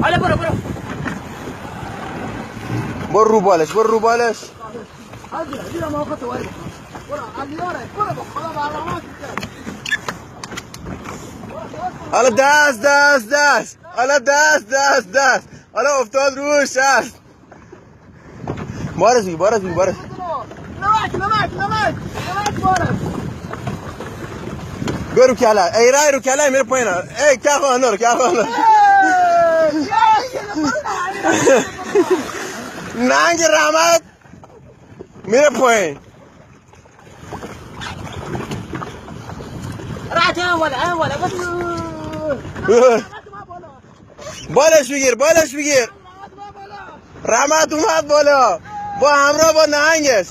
حالا برو رو بالش رو بالش. حالا دست حالا دست حالا افتاد روش هست. بارش نمک برو کلا ای رای رو کلا میره پایین. ای که خانور ننگ رحمت میره پایین. بالش بگیر رحمت اومد بالا با همراه با نهنگش.